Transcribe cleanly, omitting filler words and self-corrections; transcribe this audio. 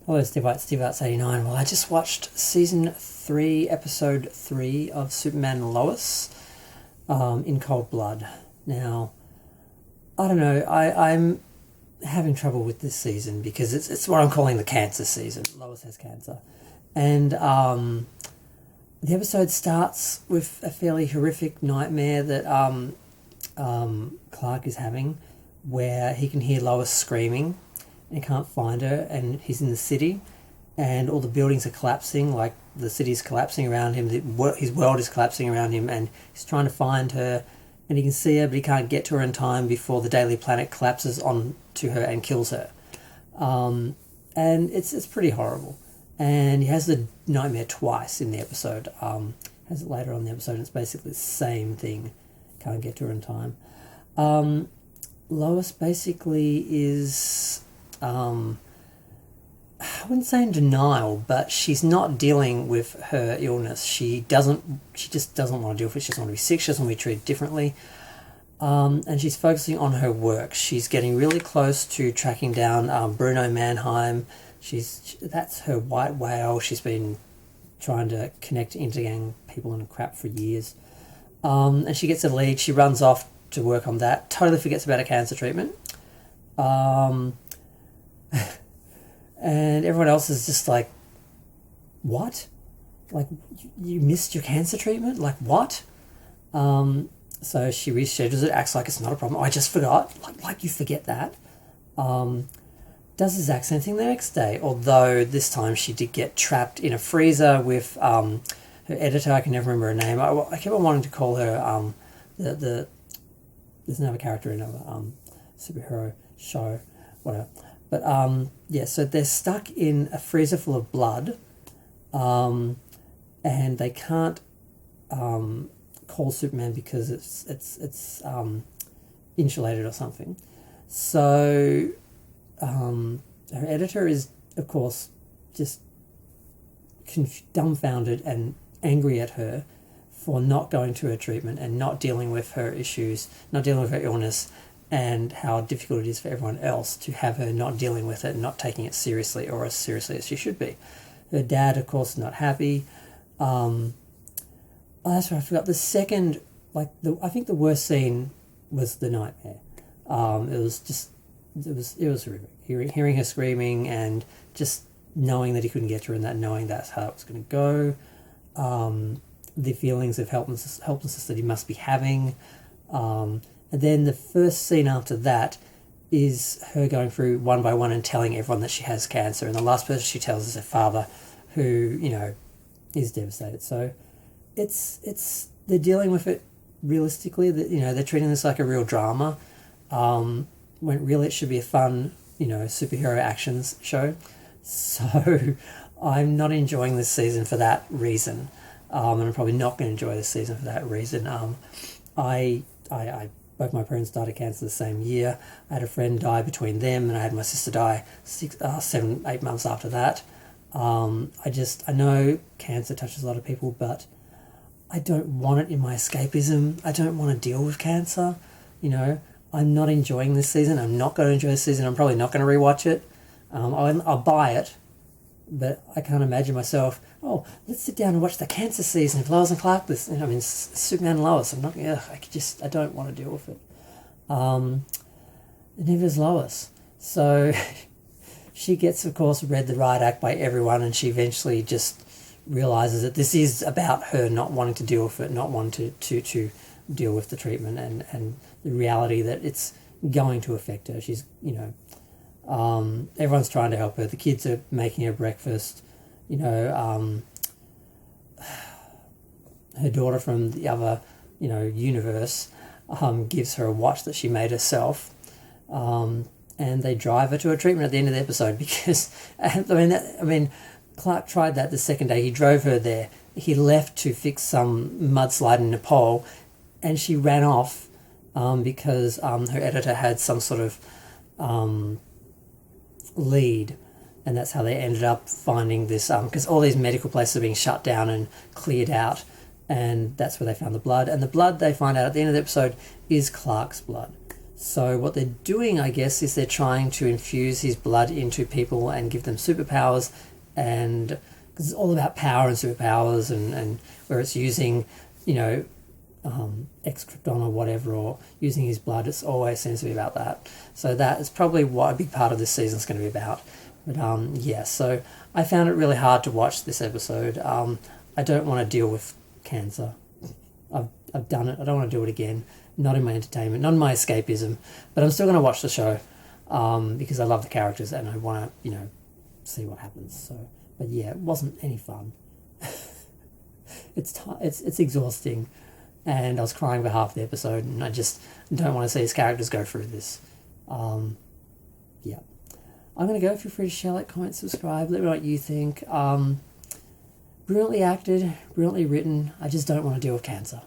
Hello, Steve White, Steve Arts 89. Well, I just watched season 3, episode 3 of Superman Lois in cold blood. Now, I don't know, I'm having trouble with this season because it's what I'm calling the cancer season. Lois has cancer. And the episode starts with a fairly horrific nightmare that Clark is having, where he can hear Lois screaming and he can't find her, and he's in the city and all the buildings are collapsing, like the city's collapsing around him, his world is collapsing around him, and he's trying to find her and he can see her but he can't get to her in time before the Daily Planet collapses onto her and kills her. And it's pretty horrible. And he has the nightmare twice in the episode. Has it later on in the episode, and it's basically the same thing. Can't get to her in time. Lois basically is, I wouldn't say in denial, but she's not dealing with her illness. She just doesn't want to deal with it. She doesn't want to be sick. She doesn't want to be treated differently. And she's focusing on her work. She's getting really close to tracking down Bruno Mannheim. That's her white whale. She's been trying to connect intergang people and crap for years. And she gets a lead. She runs off to work on that. Totally forgets about her cancer treatment. And everyone else is just like, what? Like, you missed your cancer treatment? Like, what? So she reschedules it, acts like it's not a problem. Oh, I just forgot. Like you forget that. Does the exact same thing the next day, although this time she did get trapped in a freezer with her editor. I can never remember her name. I keep on wanting to call her there's another character in a superhero show, whatever. But yeah, so they're stuck in a freezer full of blood, and they can't call Superman because it's insulated or something. So her editor is, of course, just dumbfounded and angry at her for not going to her treatment and not dealing with her issues, not dealing with her illness, and how difficult it is for everyone else to have her not dealing with it and not taking it seriously, or as seriously as she should be. Her dad, of course, is not happy. Oh, that's right, I forgot. The second, I think the worst scene was the nightmare. It was horrific. Hearing her screaming and just knowing that he couldn't get to her, and that knowing that's how it was going to go. The feelings of helplessness that he must be having. And then the first scene after that is her going through one by one and telling everyone that she has cancer. And the last person she tells is her father, who, is devastated. So they're dealing with it realistically. That they're treating this like a real drama, when really it should be a fun, superhero actions show. So I'm not enjoying this season for that reason. And I'm probably not going to enjoy this season for that reason. I both my parents died of cancer the same year. I had a friend die between them, and I had my sister die 7-8 months after that. I know cancer touches a lot of people, but I don't want it in my escapism. I don't want to deal with cancer. I'm not enjoying this season. I'm not going to enjoy this season. I'm probably not going to rewatch it. I'll buy it, but I can't imagine myself, let's sit down and watch the cancer season of Lois and Clark. Superman and Lois. I don't want to deal with it. Neither is Lois. So she gets, of course, read the riot act by everyone, and she eventually just realizes that this is about her not wanting to deal with it, not wanting to deal with the treatment, and the reality that it's going to affect her. She's, everyone's trying to help her. The kids are making her breakfast. Her daughter from the other, universe, gives her a watch that she made herself, and they drive her to her treatment at the end of the episode because, Clark tried that the second day. He drove her there. He left to fix some mudslide in Nepal, and she ran off because her editor had some sort of lead, and that's how they ended up finding this, because all these medical places are being shut down and cleared out, and that's where they found the blood. And the blood they find out at the end of the episode is Clark's blood. So what they're doing, I guess, is they're trying to infuse his blood into people and give them superpowers, and because it's all about power and superpowers, and where it's using, X Krypton or whatever, or using his blood, it always seems to be about that. So that is probably what a big part of this season is going to be about. But so I found it really hard to watch this episode. I don't want to deal with cancer. I've done it. I don't want to do it again. Not in my entertainment, not in my escapism. But I'm still going to watch the show because I love the characters and I want to, see what happens. So, but yeah, it wasn't any fun. It's exhausting, and I was crying for half the episode, and I just don't want to see his characters go through this. Yeah. I'm going to go. Feel free to share, like, comment, subscribe. Let me know what you think. Brilliantly acted, brilliantly written. I just don't want to deal with cancer.